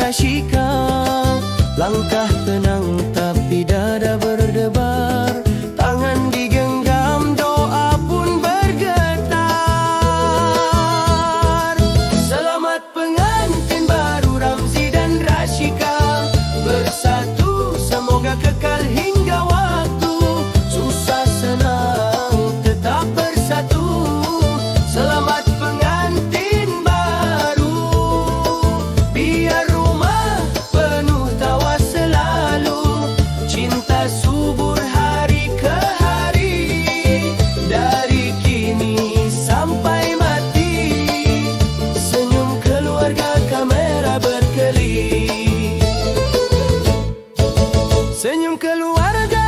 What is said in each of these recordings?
Rashika. Langkah tenang tapi dada berdebar, tangan digenggam doa pun bergetar. Selamat pengantin baru Ramzi dan Rashika, bersatu semoga kekal hingga waktu. Susah senang tetap bersatu. Selamat pengantin baru, biar rumah penuh tawa selalu. Cinta subur hari ke hari, dari kini sampai mati. Senyum keluarga kamera berkelip. Senyum keluarga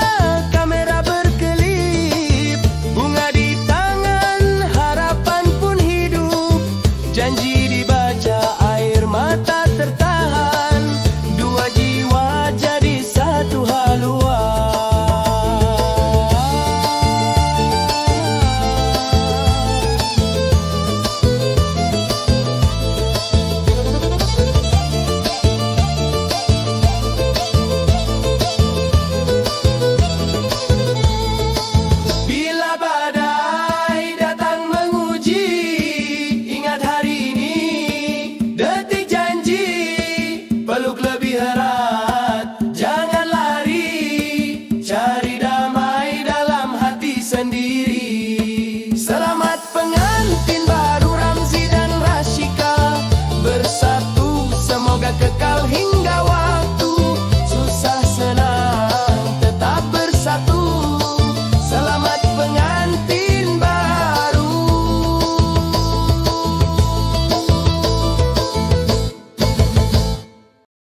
kamera berkelip. Bunga di tangan harapan pun hidup. Janji dibaca air mata tertahan. Dua jiwa jadi satu haluan. Bila badai datang menguji, ingat hari ini detik janji. Peluk lebih erat, jangan lari. Cari damai dalam hati sendiri.